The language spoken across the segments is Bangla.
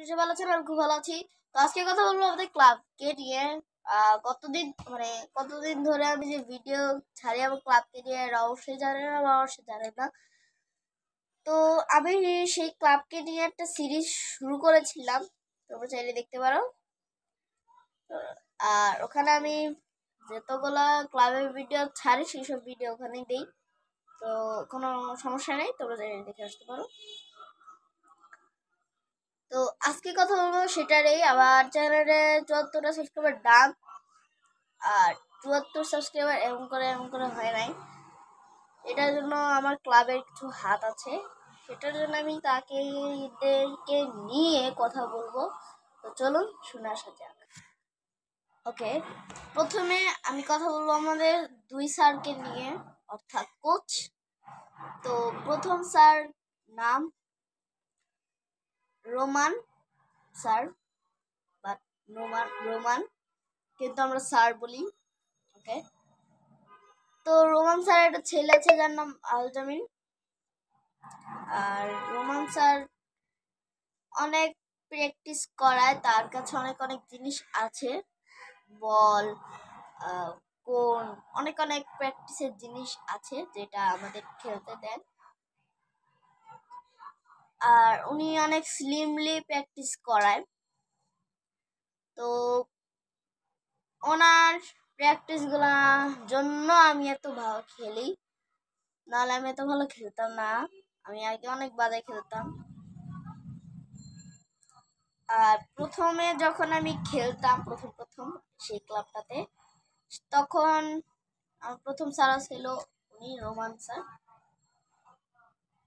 নিশ্চয়ই ভালো আছেন। আমি খুব ভালো আছি। তো আজকে কথা বলবো আমাদের ক্লাবকে নিয়ে। কতদিন ধরে আমি যে ভিডিও ছাড়ি আমার ক্লাবকে নিয়ে অবশ্যই জানেন না, অবশ্যই জানেন না। তো আমি সেই ক্লাবকে নিয়ে একটা সিরিজ শুরু করেছিলাম, তোমরা চাইলে দেখতে পারো। আর ওখানে আমি যতগুলা ক্লাবের ভিডিও ছাড়ি সেই সব ভিডিও ওখানেই দিই। তো কোনো সমস্যা নেই, তোমরা চাইলে দেখে আসতে পারো। তো আজকে কথা বলবো সেটারই। আমার চ্যানেলে 74টা সাবস্ক্রাইবার ডান, আর 74 সাবস্ক্রাইবার এমন করে হয় নাই। এটার জন্য আমার ক্লাবের কিছু হাত আছে, সেটার জন্য আমি তাদেরকে নিয়ে কথা বলবো। তো চলুন শুনে আসা যাক। ওকে, প্রথমে আমি কথা বলবো আমাদের দুই স্যারকে নিয়ে, অর্থাৎ কোচ। তো প্রথম স্যার নাম রোমান স্যার, বাট রোমান কিন্তু আমরা স্যার বলি। ওকে, তো রোমান স্যার একটা ছেলে আছে যার নাম আলজামিন। আর রোমান স্যার অনেক প্র্যাকটিস করায়, তার কাছে অনেক জিনিস আছে, বল, কোন, অনেক প্র্যাকটিসের জিনিস আছে যেটা আমাদের খেলতে দেন। আর উনি অনেক স্লিমলি প্র্যাকটিস করায়। তো ওনার প্র্যাকটিস গুলার জন্য আমি এত ভালো খেলি, নাহলে আমি এত ভালো খেলতাম না। আমি আগে অনেক বাজে খেলতাম। আর প্রথমে যখন আমি খেলতাম প্রথম সেই ক্লাবটাতে, তখন আমার প্রথম স্যার ছিল উনি রোমান স্যার।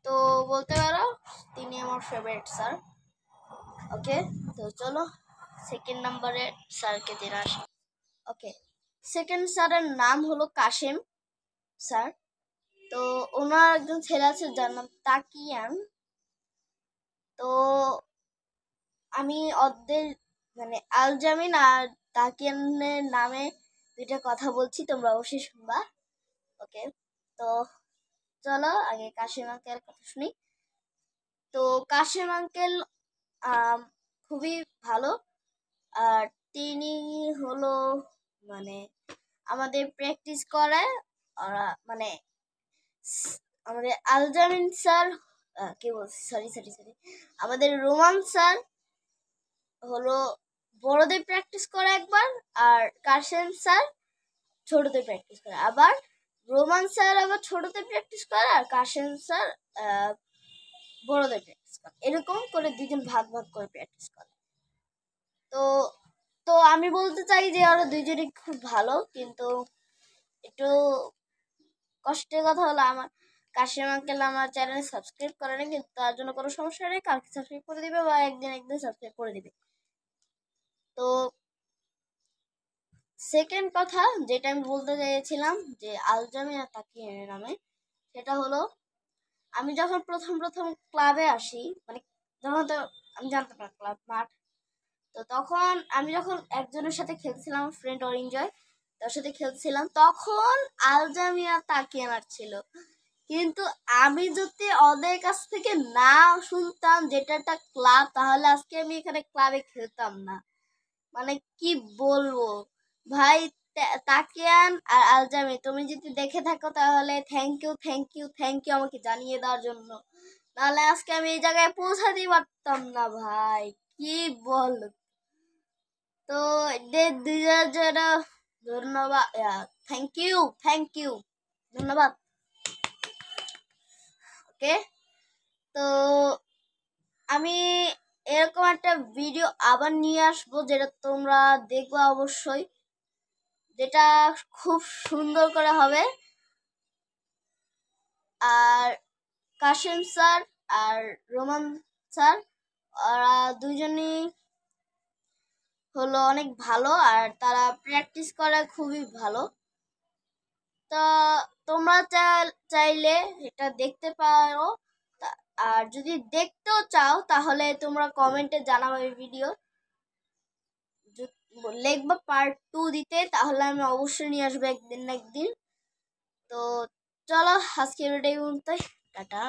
তো বলতে পারো তিনি আমার ফেভারিট স্যার। ওকে, তো চলো সেকেন্ড নাম্বারের স্যারকে জেনে আসি। ওকে, সেকেন্ড স্যারের নাম হলো কাশেম স্যার। তো ওনার একজন ছেলে আছে যার নাম তাকিয়ান। তো আমি ওদের আলজামিন আর তাকিয়ানের নামে দুইটা কথা বলছি, তোমরা অবশ্যই শুনবা। ওকে, তো চলো আগে কাশেম আঙ্কেল কথা শুনি। তো কাশেম আঙ্কেল খুবই ভালো। আর তিনি হলো আমাদের প্র্যাকটিস করায়। ওরা আমাদের আলজামিন স্যার, কি বলছি, সরি, আমাদের রোমান স্যার হলো বড়দের প্র্যাকটিস করে একবার, আর কাশেম স্যার ছোটদের প্র্যাকটিস করে। আবার রোমান স্যার আবার ছোটদের প্র্যাকটিস করে, আর কাশেম স্যার বড়দের প্র্যাকটিস করে। এরকম করে দুজন ভাগ করে প্র্যাকটিস করে। তো তো আমি বলতে চাই যে ওরা দুইজনই খুব ভালো, কিন্তু একটু কষ্টের কথা হলো আমার কাশেম আঙ্কেল আমার চ্যানেলে সাবস্ক্রাইব করে না, কিন্তু তার জন্য কোনো সমস্যা নেই, কালকে সাবস্ক্রাইব করে দিবে বা একদিন সাবস্ক্রাইব করে দিবে। তো সেকেন্ড কথা যেটা আমি বলতে চাইছিলাম যে আলজামিন তাকিয়ান নামে, সেটা হলো আমি যখন প্রথম ক্লাবে আসি, যখন তো আমি জানতাম না ক্লাব মাঠ। তো তখন আমি যখন একজনের সাথে খেলছিলাম, ফ্রেন্ড অরিঞ্জয়, তার সাথে খেলছিলাম, তখন আলজামিয়া তাকিয়ান ছিল। কিন্তু আমি যদি ওদের কাছ থেকে না শুনতাম যেটা একটা ক্লাব, তাহলে আজকে আমি এখানে ক্লাবে খেলতাম না। কি বলবো ভাই, তাকিয়ান আর আলজামি, তুমি যদি দেখে থাকো তাহলে থ্যাংক ইউ আমাকে জানিয়ে দেওয়ার জন্য। নাহলে আজকে আমি এই জায়গায় পৌঁছাতে পারতাম না ভাই, কি বল। তো এদের দুজনের জন্য ধন্যবাদ, থ্যাংক ইউ, ধন্যবাদ। ওকে, তো আমি এরকম একটা ভিডিও আবার নিয়ে আসবো, যেটা তোমরা দেখবা অবশ্যই, যেটা খুব সুন্দর করে হবে। আর কাশেম স্যার আর রোমান স্যার, ওরা দুইজনই হলো অনেক ভালো, আর তারা প্র্যাকটিস করে খুবই ভালো। তো তোমরা চাইলে এটা দেখতে পারো। আর যদি দেখতেও চাও তাহলে তোমরা কমেন্টে জানাবে, ভিডিও লিখবা পার্ট 2 দিতে, তাহলে আমি অবশ্যই নিয়ে আসবো একদিন না একদিন। তো চলো আজকে ভিডিও টাটা।